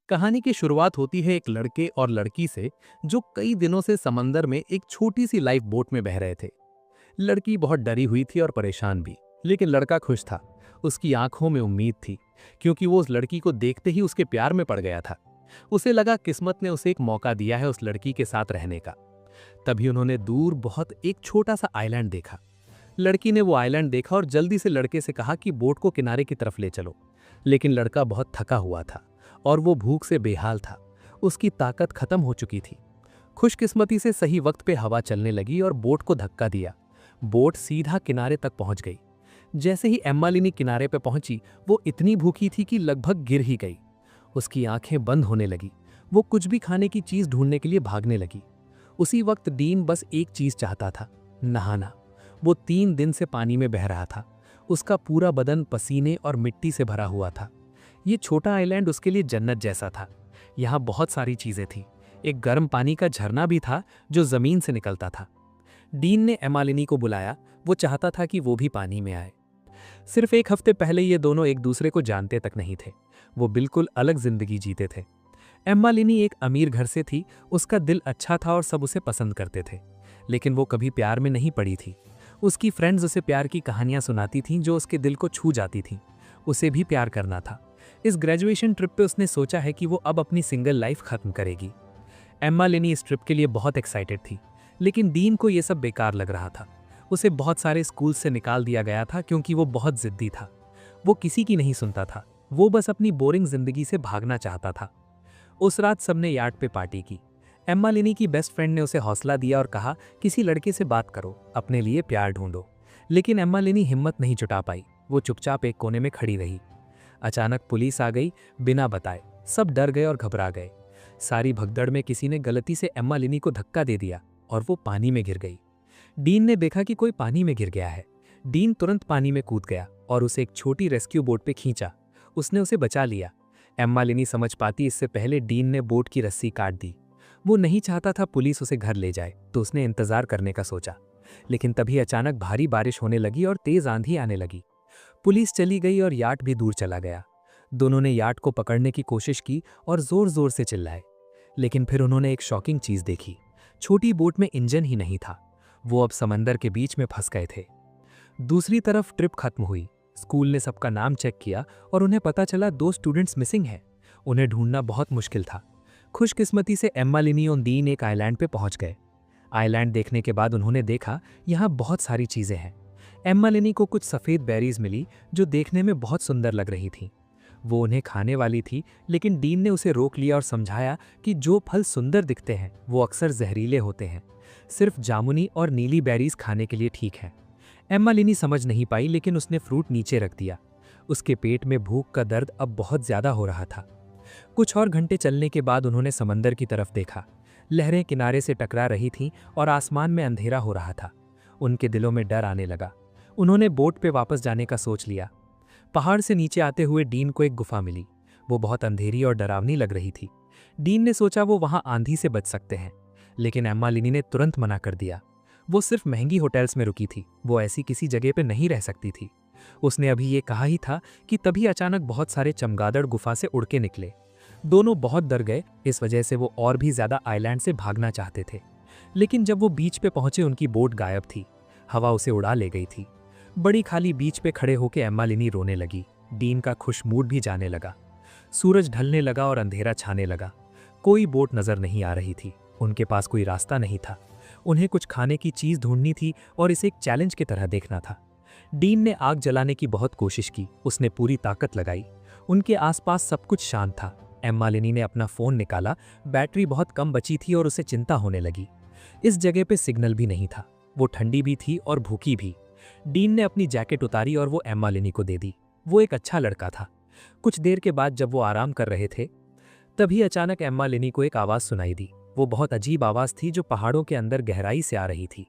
कहानी की शुरुआत होती है एक लड़के और लड़की से जो कई दिनों से समंदर में एक छोटी सी लाइफ बोट में बह रहे थे। लड़की बहुत डरी हुई थी और परेशान भी, लेकिन लड़का खुश था। उसकी आंखों में उम्मीद थी, क्योंकि वो उस लड़की को देखते ही उसके प्यार में पड़ गया था। उसे लगा किस्मत ने उसे एक मौका दिया है उस लड़की के साथ रहने का। तभी उन्होंने दूर बहुत एक छोटा सा आइलैंड देखा। लड़की ने वो आइलैंड देखा और जल्दी से लड़के से कहा कि बोट को किनारे की तरफ ले चलो। लेकिन लड़का बहुत थका हुआ था और वो भूख से बेहाल था। उसकी ताकत खत्म हो चुकी थी। खुशकिस्मती से सही वक्त पे हवा चलने लगी और बोट को धक्का दिया। बोट सीधा किनारे तक पहुंच गई। जैसे ही एम्मालिनी किनारे पे पहुंची, वो इतनी भूखी थी कि लगभग गिर ही गई। उसकी आंखें बंद होने लगी। वो कुछ भी खाने की चीज ढूंढने के लिए भागने लगी। उसी वक्त डीन बस एक चीज चाहता था, नहाना। वो 3 दिन से पानी में बह रहा था। उसका पूरा बदन पसीने और मिट्टी से भरा हुआ था। ये छोटा आइलैंड उसके लिए जन्नत जैसा था। यहाँ बहुत सारी चीजें थीं। एक गर्म पानी का झरना भी था जो जमीन से निकलता था। डीन ने एमालिनी को बुलाया। वो चाहता था कि वो भी पानी में आए। सिर्फ एक हफ्ते पहले ये दोनों एक दूसरे को जानते तक नहीं थे। वो बिल्कुल अलग जिंदगी जीते थे। एम्मालिनी एक अमीर घर से थी। उसका दिल अच्छा था और सब उसे पसंद करते थे। लेकिन वो कभी प्यार में नहीं पड़ी थी। उसकी फ्रेंड्स उसे प्यार की कहानियां सुनाती थीं जो उसके दिल को छू जाती थीं। उसे भी प्यार करना था। इस ग्रेजुएशन ट्रिप पे उसने सोचा है कि वो अब अपनी सिंगल लाइफ खत्म करेगी। एम्मालिनी इस ट्रिप के लिए बहुत एक्साइटेड थी, लेकिन डीन को यह सब बेकार लग रहा था। उसे बहुत सारे स्कूल से निकाल दिया गया था क्योंकि वो बहुत जिद्दी था। वो किसी की नहीं सुनता था। वो बस अपनी बोरिंग जिंदगी से भागना चाहता था। उस रात सबने यार्ड पे पार्टी की। एम्मालिनी की बेस्ट फ्रेंड ने उसे हौसला दिया और कहा, किसी लड़के से बात करो, अपने लिए प्यार ढूंढो। लेकिन एम्मालिनी हिम्मत नहीं जुटा पाई। वो चुपचाप एक कोने में खड़ी रही। अचानक पुलिस आ गई, बिना बताए। सब डर गए और घबरा गए। सारी भगदड़ में किसी ने गलती से एम्मालिनी को धक्का दे दिया और वो पानी में गिर गई। डीन ने देखा कि कोई पानी में गिर गया है। डीन तुरंत पानी में कूद गया और उसे एक छोटी रेस्क्यू बोट पे खींचा। उसने उसे बचा लिया। एम्मालिनी समझ पाती इससे पहले डीन ने बोट की रस्सी काट दी। वो नहीं चाहता था पुलिस उसे घर ले जाए, तो उसने इंतजार करने का सोचा। लेकिन तभी अचानक भारी बारिश होने लगी और तेज आंधी आने लगी। पुलिस चली गई और याट भी दूर चला गया। दोनों ने याट को पकड़ने की कोशिश की और जोर जोर से चिल्लाए। लेकिन फिर उन्होंने एक शॉकिंग चीज देखी। छोटी बोट में इंजन ही नहीं था। वो अब समंदर के बीच में फंस गए थे। दूसरी तरफ ट्रिप खत्म हुई। स्कूल ने सबका नाम चेक किया और उन्हें पता चला 2 स्टूडेंट्स मिसिंग हैं। उन्हें ढूंढना बहुत मुश्किल था। खुशकिस्मती से एम्मालिनी और डीन एक आइलैंड पे पहुंच गए। आइलैंड देखने के बाद उन्होंने देखा यहाँ बहुत सारी चीजें हैं। एम्मालिनी को कुछ सफ़ेद बेरीज मिली जो देखने में बहुत सुंदर लग रही थीं। वो उन्हें खाने वाली थी, लेकिन डीन ने उसे रोक लिया और समझाया कि जो फल सुंदर दिखते हैं वो अक्सर जहरीले होते हैं। सिर्फ जामुनी और नीली बेरीज खाने के लिए ठीक है। एम्मालिनी समझ नहीं पाई, लेकिन उसने फ्रूट नीचे रख दिया। उसके पेट में भूख का दर्द अब बहुत ज्यादा हो रहा था। कुछ और घंटे चलने के बाद उन्होंने समंदर की तरफ देखा। लहरें किनारे से टकरा रही थीं और आसमान में अंधेरा हो रहा था। उनके दिलों में डर आने लगा। उन्होंने बोट पे वापस जाने का सोच लिया। पहाड़ से नीचे आते हुए डीन को एक गुफा मिली। वो बहुत अंधेरी और डरावनी लग रही थी। डीन ने सोचा वो वहां आंधी से बच सकते हैं, लेकिन एम्मालिनी ने तुरंत मना कर दिया। वो सिर्फ महंगी होटल्स में रुकी थी। वो ऐसी किसी जगह पे नहीं रह सकती थी। उसने अभी ये कहा ही था कि तभी अचानक बहुत सारे चमगादड़ गुफा से उड़ के निकले। दोनों बहुत डर गए। इस वजह से वो और भी ज्यादा आइलैंड से भागना चाहते थे। लेकिन जब वो बीच पे पहुंचे, उनकी बोट गायब थी। हवा उसे उड़ा ले गई थी। बड़ी खाली बीच पे खड़े होकर एम्मालिनी रोने लगी। डीन का खुश मूड भी जाने लगा। सूरज ढलने लगा और अंधेरा छाने लगा। कोई बोट नजर नहीं आ रही थी। उनके पास कोई रास्ता नहीं था। उन्हें कुछ खाने की चीज ढूंढनी थी और इसे एक चैलेंज की तरह देखना था। डीन ने आग जलाने की बहुत कोशिश की। उसने पूरी ताकत लगाई। उनके आसपास सब कुछ शांत था। एम्मालिनी ने अपना फोन निकाला। बैटरी बहुत कम बची थी और उसे चिंता होने लगी। इस जगह पे सिग्नल भी नहीं था। वो ठंडी भी थी और भूखी भी। डीन ने अपनी जैकेट उतारी और वो एम्मालिनी को दे दी। वो एक अच्छा लड़का था। कुछ देर के बाद जब वो आराम कर रहे थे, तभी अचानक एम्मालिनी को एक आवाज सुनाई दी। वो बहुत अजीब आवाज थी जो पहाड़ों के अंदर गहराई से आ रही थी।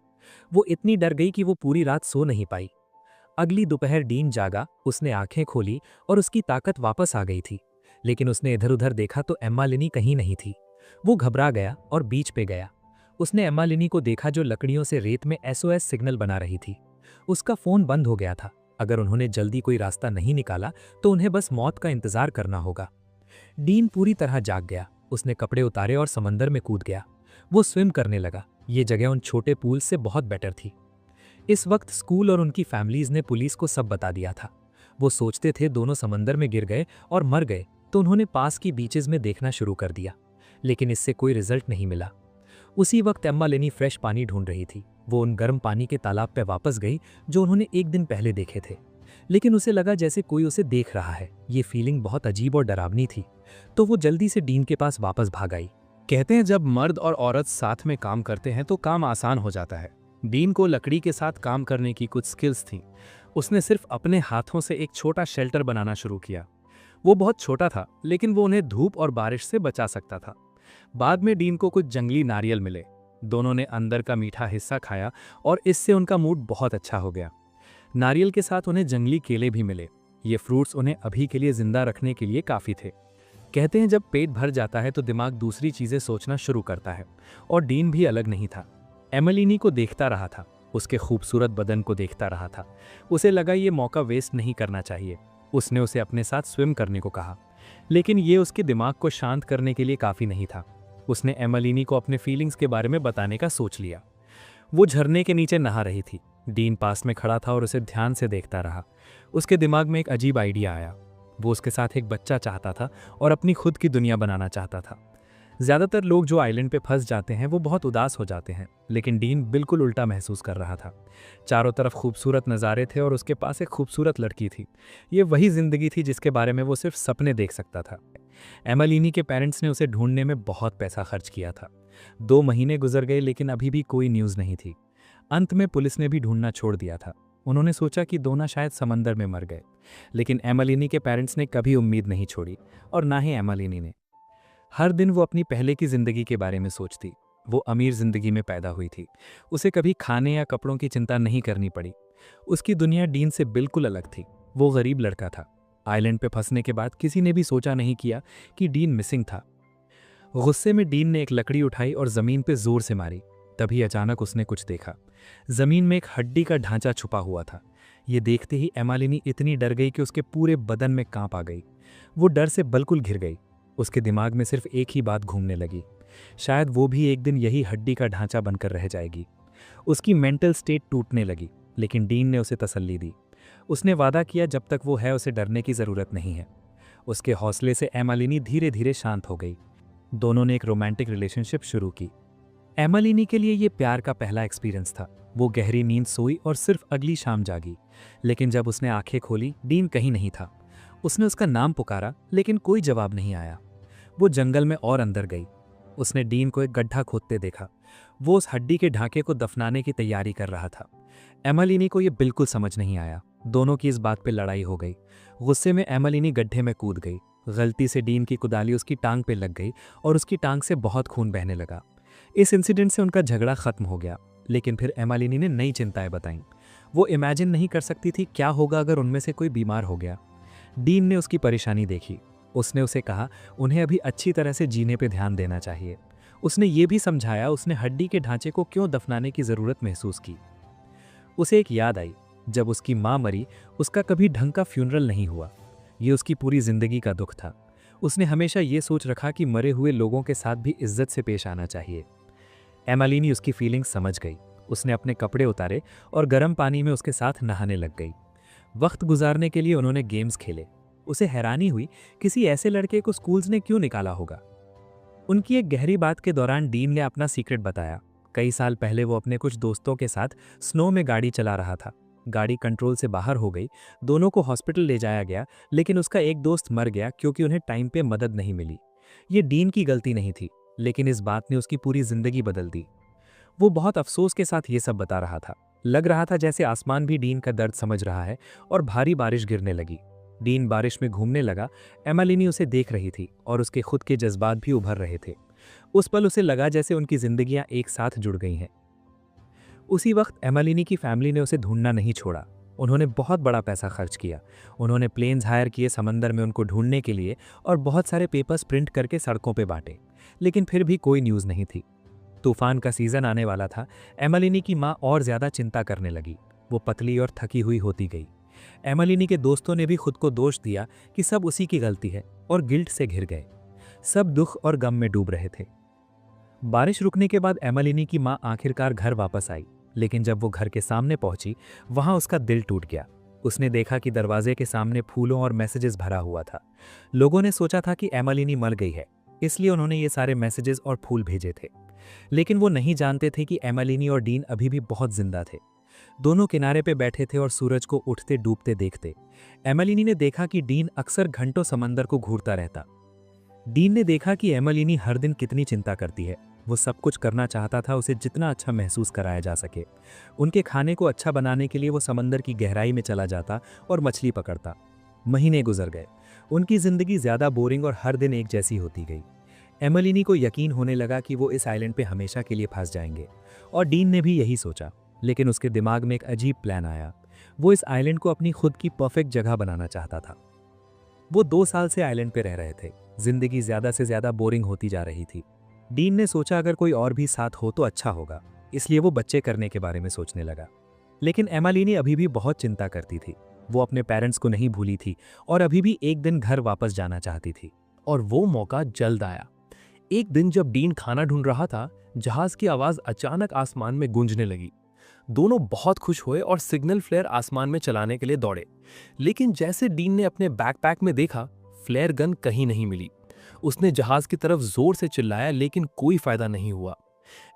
वो इतनी डर गई कि वो पूरी रात सो नहीं पाई। अगली दोपहर डीन जागा। उसने आंखें खोली और उसकी ताकत वापस आ गई थी। लेकिन उसने इधर उधर देखा तो एम्मालिनी कहीं नहीं थी। वो घबरा गया और बीच पे गया। उसने एम्मालिनी को देखा जो लकड़ियों से रेत में SOS सिग्नल बना रही थी। उसका फोन बंद हो गया था। अगर उन्होंने जल्दी कोई रास्ता नहीं निकाला तो उन्हें बस मौत का इंतजार करना होगा। डीन पूरी तरह जाग गया। उसने कपड़े उतारे और समंदर में कूद गया। वो स्विम करने लगा। ये जगह उन छोटे पूल से बहुत बेटर थी। इस वक्त स्कूल और उनकी फैमिलीज ने पुलिस को सब बता दिया था। वो सोचते थे दोनों समंदर में गिर गए और मर गए, तो उन्होंने पास की बीचेस में देखना शुरू कर दिया, लेकिन इससे कोई रिजल्ट नहीं मिला। उसी वक्त एम्मा लेनी फ्रेश पानी ढूंढ रही थी। वो उन गर्म पानी के तालाब पे वापस गई जो उन्होंने एक दिन पहले देखे थे, लेकिन उसे लगा जैसे कोई उसे देख रहा है। ये फीलिंग बहुत अजीब और डरावनी थी, तो वो जल्दी से डीन के पास वापस भाग आई। कहते हैं जब मर्द और औरत साथ में काम करते हैं तो काम आसान हो जाता है। डीन को लकड़ी के साथ काम करने की कुछ स्किल्स थीं। उसने सिर्फ अपने हाथों से एक छोटा शेल्टर बनाना शुरू किया। वो बहुत छोटा था, लेकिन वो उन्हें धूप और बारिश से बचा सकता था। बाद में डीन को कुछ जंगली नारियल मिले। दोनों ने अंदर का मीठा हिस्सा खाया और इससे उनका मूड बहुत अच्छा हो गया। नारियल के साथ उन्हें जंगली केले भी मिले। ये फ्रूट्स उन्हें अभी के लिए जिंदा रखने के लिए काफ़ी थे। कहते हैं जब पेट भर जाता है तो दिमाग दूसरी चीज़ें सोचना शुरू करता है, और डीन भी अलग नहीं था। एमिलिनी को देखता रहा था, उसके खूबसूरत बदन को देखता रहा था। उसे लगा ये मौका वेस्ट नहीं करना चाहिए। उसने उसे अपने साथ स्विम करने को कहा, लेकिन ये उसके दिमाग को शांत करने के लिए काफ़ी नहीं था। उसने एमिलिनी को अपने फीलिंग्स के बारे में बताने का सोच लिया। वो झरने के नीचे नहा रही थी। डीन पास में खड़ा था और उसे ध्यान से देखता रहा। उसके दिमाग में एक अजीब आइडिया आया। वो उसके साथ एक बच्चा चाहता था और अपनी खुद की दुनिया बनाना चाहता था। ज़्यादातर लोग जो आइलैंड पे फंस जाते हैं वो बहुत उदास हो जाते हैं, लेकिन डीन बिल्कुल उल्टा महसूस कर रहा था। चारों तरफ खूबसूरत नज़ारे थे और उसके पास एक खूबसूरत लड़की थी। ये वही ज़िंदगी थी जिसके बारे में वो सिर्फ सपने देख सकता था। एमिलिनी के पेरेंट्स ने उसे ढूंढने में बहुत पैसा खर्च किया था। 2 महीने गुजर गए, लेकिन अभी भी कोई न्यूज़ नहीं थी। अंत में पुलिस ने भी ढूंढना छोड़ दिया था। उन्होंने सोचा कि दोनों शायद समंदर में मर गए, लेकिन एमिलिनी के पेरेंट्स ने कभी उम्मीद नहीं छोड़ी, और ना ही एमिलिनी ने। हर दिन वो अपनी पहले की जिंदगी के बारे में सोचती। वो अमीर जिंदगी में पैदा हुई थी। उसे कभी खाने या कपड़ों की चिंता नहीं करनी पड़ी। उसकी दुनिया डीन से बिल्कुल अलग थी। वो गरीब लड़का था। आइलैंड पे फंसने के बाद किसी ने भी सोचा नहीं किया कि डीन मिसिंग था। गुस्से में डीन ने एक लकड़ी उठाई और जमीन पे जोर से मारी। तभी अचानक उसने कुछ देखा। जमीन में एक हड्डी का ढांचा छुपा हुआ था। ये देखते ही एमिलिनी इतनी डर गई कि उसके पूरे बदन में कांप आ गई। वो डर से बिल्कुल घिर गई। उसके दिमाग में सिर्फ एक ही बात घूमने लगी, शायद वो भी एक दिन यही हड्डी का ढांचा बनकर रह जाएगी। उसकी मेंटल स्टेट टूटने लगी, लेकिन डीन ने उसे तसल्ली दी। उसने वादा किया जब तक वो है उसे डरने की ज़रूरत नहीं है। उसके हौसले से एमिलिनी धीरे धीरे शांत हो गई। दोनों ने एक रोमांटिक रिलेशनशिप शुरू की। एमिलिनी के लिए ये प्यार का पहला एक्सपीरियंस था। वो गहरी नींद सोई और सिर्फ अगली शाम जागी, लेकिन जब उसने आंखें खोली डीन कहीं नहीं था। उसने उसका नाम पुकारा, लेकिन कोई जवाब नहीं आया। वो जंगल में और अंदर गई। उसने डीन को एक गड्ढा खोदते देखा। वो उस हड्डी के ढांचे को दफनाने की तैयारी कर रहा था। एमिलिनी को यह बिल्कुल समझ नहीं आया। दोनों की इस बात पे लड़ाई हो गई। गुस्से में एमिलिनी गड्ढे में कूद गई। गलती से डीन की कुदाली उसकी टांग पे लग गई और उसकी टांग से बहुत खून बहने लगा। इस इंसिडेंट से उनका झगड़ा खत्म हो गया, लेकिन फिर एमिलिनी ने नई चिंताएं बताईं। वो इमेजिन नहीं कर सकती थी क्या होगा अगर उनमें से कोई बीमार हो गया। डीन ने उसकी परेशानी देखी। उसने उसे कहा उन्हें अभी अच्छी तरह से जीने पे ध्यान देना चाहिए। उसने ये भी समझाया उसने हड्डी के ढांचे को क्यों दफनाने की ज़रूरत महसूस की। उसे एक याद आई, जब उसकी माँ मरी उसका कभी ढंग का फ्यूनरल नहीं हुआ। ये उसकी पूरी ज़िंदगी का दुख था। उसने हमेशा ये सोच रखा कि मरे हुए लोगों के साथ भी इज्जत से पेश आना चाहिए। एमिलिनी उसकी फीलिंग्स समझ गई। उसने अपने कपड़े उतारे और गर्म पानी में उसके साथ नहाने लग गई। वक्त गुजारने के लिए उन्होंने गेम्स खेले। उसे हैरानी हुई किसी ऐसे लड़के को स्कूल्स ने क्यों निकाला होगा। उनकी एक गहरी बात के दौरान डीन ने अपना सीक्रेट बताया। कई साल पहले वो अपने कुछ दोस्तों के साथ स्नो में गाड़ी चला रहा था। गाड़ी कंट्रोल से बाहर हो गई। दोनों को हॉस्पिटल ले जाया गया, लेकिन उसका एक दोस्त मर गया क्योंकि उन्हें टाइम पे मदद नहीं मिली। ये डीन की गलती नहीं थी, लेकिन इस बात ने उसकी पूरी जिंदगी बदल दी। वो बहुत अफसोस के साथ ये सब बता रहा था। लग रहा था जैसे आसमान भी डीन का दर्द समझ रहा है, और भारी बारिश गिरने लगी। डीन बारिश में घूमने लगा। एमिलिनी उसे देख रही थी और उसके खुद के जज्बात भी उभर रहे थे। उस पल उसे लगा जैसे उनकी जिंदगियां एक साथ जुड़ गई हैं। उसी वक्त एमिलिनी की फैमिली ने उसे ढूंढना नहीं छोड़ा। उन्होंने बहुत बड़ा पैसा खर्च किया। उन्होंने प्लेन्स हायर किए समंदर में उनको ढूंढने के लिए, और बहुत सारे पेपर्स प्रिंट करके सड़कों पे बांटे, लेकिन फिर भी कोई न्यूज़ नहीं थी। तूफान का सीजन आने वाला था। एमिलिनी की माँ और ज़्यादा चिंता करने लगी। वो पतली और थकी हुई होती गई। एमिलिनी के दोस्तों ने भी खुद को दोष दिया कि सब उसी की गलती है, और गिल्ट से घिर गए। सब दुख और गम में डूब रहे थे। बारिश रुकने के बाद एमिलिनी की मां आखिरकार घर वापस आई, लेकिन जब वो घर के सामने पहुंची, वहां उसका दिल टूट गया। उसने देखा कि दरवाजे के सामने फूलों और मैसेजेस भरा हुआ था। लोगों ने सोचा था कि एमिलिनी मर गई है, इसलिए उन्होंने ये सारे मैसेजेस और फूल भेजे थे। लेकिन वो नहीं जानते थे कि एमिलिनी और डीन अभी भी बहुत जिंदा थे। दोनों किनारे पे बैठे थे और सूरज को उठते डूबते देखते। एमिलिनी ने देखा कि डीन अक्सर घंटों समंदर को घूरता रहता। डीन ने देखा कि एमिलिनी हर दिन कितनी चिंता करती है। वो सब कुछ करना चाहता था उसे जितना अच्छा महसूस कराया जा सके। उनके खाने को अच्छा बनाने के लिए वो समंदर की गहराई में चला जाता और मछली पकड़ता। महीने गुजर गए। उनकी जिंदगी ज्यादा बोरिंग और हर दिन एक जैसी होती गई। एमिलिनी को यकीन होने लगा कि वो इस आइलैंड पे हमेशा के लिए फंस जाएंगे, और डीन ने भी यही सोचा। लेकिन उसके दिमाग में एक अजीब प्लान आया। वो इस आइलैंड को अपनी खुद की परफेक्ट जगह बनाना चाहता था। वो 2 साल से आइलैंड पे रह रहे थे। जिंदगी ज्यादा से ज्यादा बोरिंग होती जा रही थी। डीन ने सोचा अगर कोई और भी साथ हो तो अच्छा होगा, इसलिए वो बच्चे करने के बारे में सोचने लगा। लेकिन एमिलिनी अभी भी बहुत चिंता करती थी। वो अपने पेरेंट्स को नहीं भूली थी और अभी भी एक दिन घर वापस जाना चाहती थी। और वो मौका जल्द आया। एक दिन जब डीन खाना ढूंढ रहा था, जहाज की आवाज अचानक आसमान में गूंजने लगी। दोनों बहुत खुश हुए और सिग्नल फ्लेयर आसमान में चलाने के लिए दौड़े। लेकिन जैसे डीन ने अपने बैकपैक में देखा, फ्लेयर गन कहीं नहीं मिली। उसने जहाज की तरफ जोर से चिल्लाया, लेकिन कोई फायदा नहीं हुआ।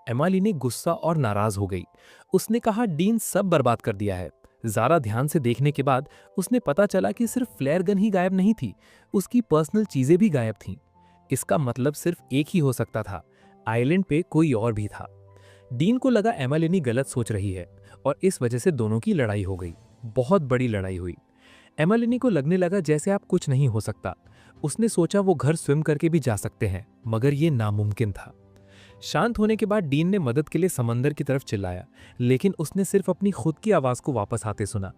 एमिलिनी गुस्सा और नाराज हो गई। उसने कहा डीन सब बर्बाद कर दिया है। ज़रा ध्यान से देखने के बाद उसने पता चला कि सिर्फ फ्लेयर गन ही गायब नहीं थी, उसकी पर्सनल चीजें भी गायब थीं। इसका मतलब सिर्फ एक ही हो सकता था, आइलैंड पे कोई और भी था। डीन को लगा एमिलिनी गलत सोच रही है, और इस वजह से दोनों की लड़ाई हो गई। बहुत बड़ी लड़ाई हुई। एमिलिनी को लगने लगा जैसे आप कुछ नहीं हो सकता। उसने सोचा वो घर स्विम करके भी जा सकते हैं, मगर ये नामुमकिन था। शांत होने के बाद डीन ने मदद के लिए समंदर की तरफ चिल्लाया, लेकिन उसने सिर्फ अपनी खुद की आवाज को वापस आते सुना।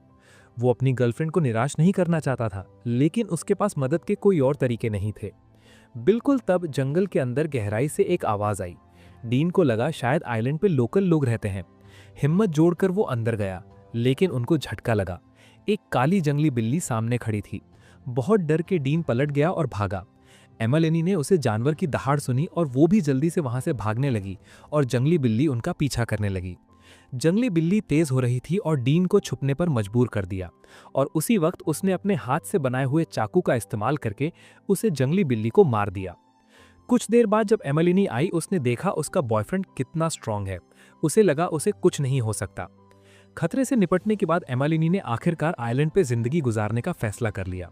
वो अपनी गर्लफ्रेंड को निराश नहीं करना चाहता था, लेकिन उसके पास मदद के कोई और तरीके नहीं थे। बिल्कुल तब जंगल के अंदर गहराई से एक आवाज आई। डीन को लगा शायद आइलैंड पे लोकल लोग रहते हैं। हिम्मत जोड़कर वो अंदर गया, लेकिन उनको झटका लगा। एक काली जंगली बिल्ली सामने खड़ी थी। बहुत डर के डीन पलट गया और भागा। एमिलिनी ने उसे जानवर की दहाड़ सुनी और वो भी जल्दी से वहां से भागने लगी, और जंगली बिल्ली उनका पीछा करने लगी। जंगली बिल्ली तेज हो रही थी और डीन को छुपने पर मजबूर कर दिया, और उसी वक्त उसने अपने हाथ से बनाए हुए चाकू का इस्तेमाल करके उसे जंगली बिल्ली को मार दिया। कुछ देर बाद जब एमिलिनी आई, उसने देखा उसका बॉयफ्रेंड कितना स्ट्रांग है। उसे लगा उसे कुछ नहीं हो सकता। खतरे से निपटने के बाद एमिलिनी ने आखिरकार आइलैंड पे जिंदगी गुजारने का फैसला कर लिया।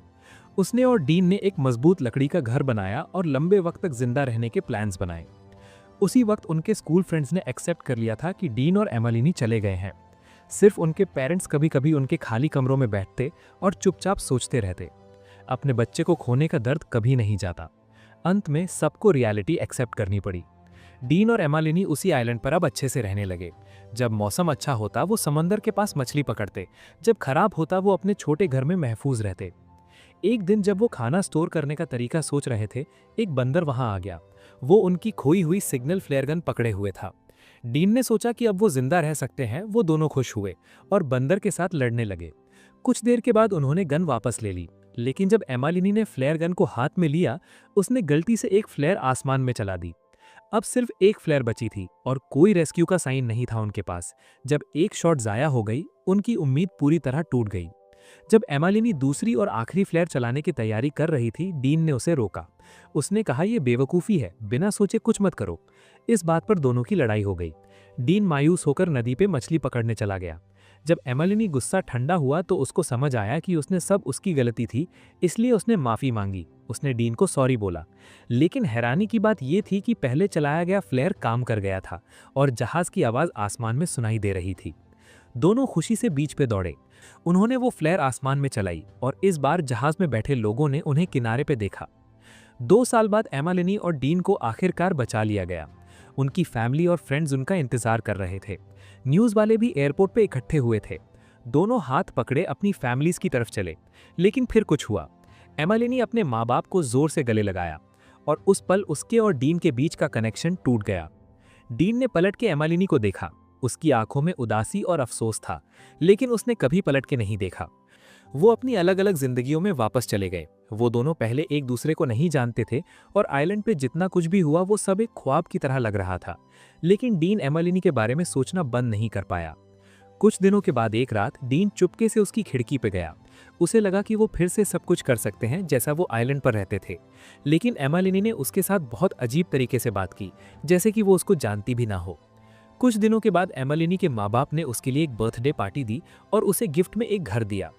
उसने और डीन ने एक मजबूत लकड़ी का घर बनाया और लंबे वक्त तक जिंदा रहने के प्लान्स बनाए। उसी वक्त उनके स्कूल फ्रेंड्स ने एक्सेप्ट कर लिया था कि डीन और एमिलिनी चले गए हैं। सिर्फ उनके पेरेंट्स कभी कभी उनके खाली कमरों में बैठते और चुपचाप सोचते रहते। अपने बच्चे को खोने का दर्द कभी नहीं जाता। अंत में सबको रियलिटी एक्सेप्ट करनी पड़ी। डीन और एमिलिनी उसी आइलैंड पर अब अच्छे से रहने लगे। जब मौसम अच्छा होता वो समंदर के पास मछली पकड़ते, जब खराब होता वो अपने छोटे घर में महफूज रहते। एक दिन जब वो खाना स्टोर करने का तरीका सोच रहे थे, एक बंदर वहां आ गया। वो उनकी खोई हुई सिग्नल फ्लेयर गन पकड़े हुए था। डीन ने सोचा कि अब वो जिंदा रह सकते हैं। वो दोनों खुश हुए और बंदर के साथ लड़ने लगे। कुछ देर के बाद उन्होंने गन वापस ले ली, लेकिन जब एमिलिनी ने फ्लेयर गन को हाथ में लिया, उसने गलती से एक फ्लेयर आसमान में चला दी। अब सिर्फ एक फ्लेयर बची थी और कोई रेस्क्यू का साइन नहीं था उनके पास। जब एक शॉट जाया हो गई, उनकी उम्मीद पूरी तरह टूट गई। जब एमिलिनी दूसरी और आखिरी फ्लेयर चलाने की तैयारी कर रही थी, डीन ने उसे रोका। उसने कहा यह बेवकूफ़ी है, बिना सोचे कुछ मत करो। इस बात पर दोनों की लड़ाई हो गई। डीन मायूस होकर नदी पे मछली पकड़ने चला गया। जब एमिलिनी गुस्सा ठंडा हुआ तो उसको समझ आया कि उसने सब उसकी गलती थी, इसलिए उसने माफ़ी मांगी। उसने डीन को सॉरी बोला। लेकिन हैरानी की बात यह थी कि पहले चलाया गया फ्लेयर काम कर गया था और जहाज़ की आवाज़ आसमान में सुनाई दे रही थी। दोनों खुशी से बीच पे दौड़े। उन्होंने वो फ्लेयर आसमान में चलाई और इस बार जहाज में बैठे लोगों ने उन्हें किनारे पे देखा। 2 साल बाद एमिलिनी और डीन को आखिरकार बचा लिया गया। उनकी फैमिली और फ्रेंड्स उनका इंतजार कर रहे थे। न्यूज़ वाले भी एयरपोर्ट पे इकट्ठे हुए थे। दोनों हाथ पकड़े अपनी फैमिलीज की तरफ चले। लेकिन फिर कुछ हुआ। एमिलिनी अपने माँ बाप को जोर से गले लगाया और उस पल उसके और डीन के बीच का कनेक्शन टूट गया। डीन ने पलट के एमिलिनी को देखा। उसकी आंखों में उदासी और अफसोस था, लेकिन उसने कभी पलट के नहीं देखा। वो अपनी अलग अलग जिंदगियों में वापस चले गए। वो दोनों पहले एक दूसरे को नहीं जानते थे और आइलैंड पे जितना कुछ भी हुआ वो सब एक ख्वाब की तरह लग रहा था। लेकिन डीन एमिलिनी के बारे में सोचना बंद नहीं कर पाया। कुछ दिनों के बाद एक रात डीन चुपके से उसकी खिड़की पे गया। उसे लगा कि वो फिर से सब कुछ कर सकते हैं जैसा वो आइलैंड पर रहते थे। लेकिन एमिलिनी ने उसके साथ बहुत अजीब तरीके से बात की, जैसे कि वो उसको जानती भी ना हो। कुछ दिनों के बाद एमिलिनी के माँ बाप ने उसके लिए एक बर्थडे पार्टी दी और उसे गिफ्ट में एक घर दिया।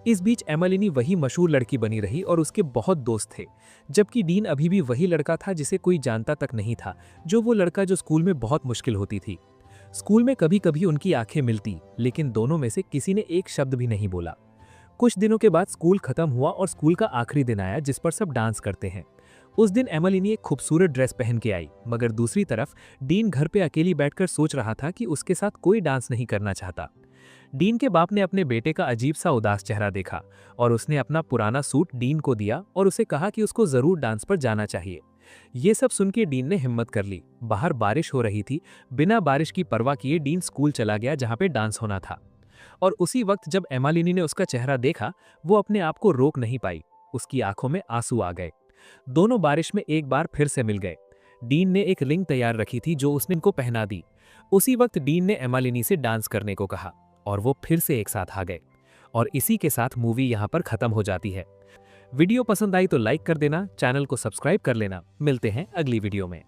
इस बीच एमिलिनी वही मशहूर लड़की बनी रही और उसके बहुत दोस्त थे, जबकि डीन अभी भी वही लड़का था जिसे कोई जानता तक नहीं था, जो वो लड़का जो स्कूल में बहुत मुश्किल होती थी। स्कूल में कभी कभी उनकी आंखें मिलती, लेकिन दोनों में से किसी ने एक शब्द भी नहीं बोला। कुछ दिनों के बाद स्कूल खत्म हुआ और स्कूल का आखिरी दिन आया जिस पर सब डांस करते हैं। उस दिन एमिलिनी एक खूबसूरत ड्रेस पहन के आई, मगर दूसरी तरफ डीन घर पे अकेली बैठकर सोच रहा था कि उसके साथ कोई डांस नहीं करना चाहता। डीन के बाप ने अपने बेटे का अजीब सा उदास चेहरा देखा और उसने अपना पुराना सूट डीन को दिया और उसे कहा कि उसको जरूर डांस पर जाना चाहिए। ये सब सुन के डीन ने हिम्मत कर ली। बाहर बारिश हो रही थी। बिना बारिश की परवाह किए डीन स्कूल चला गया जहाँ पे डांस होना था। और उसी वक्त जब एमिलिनी ने उसका चेहरा देखा, वो अपने आप को रोक नहीं पाई। उसकी आंखों में आंसू आ गए। दोनों बारिश में एक बार फिर से मिल गए। डीन ने एक रिंग तैयार रखी थी जो उसने इनको पहना दी। उसी वक्त डीन ने एमिलिनी से डांस करने को कहा और वो फिर से एक साथ आ गए। और इसी के साथ मूवी यहाँ पर खत्म हो जाती है। वीडियो पसंद आई तो लाइक कर देना, चैनल को सब्सक्राइब कर लेना। मिलते हैं अगली वीडियो में।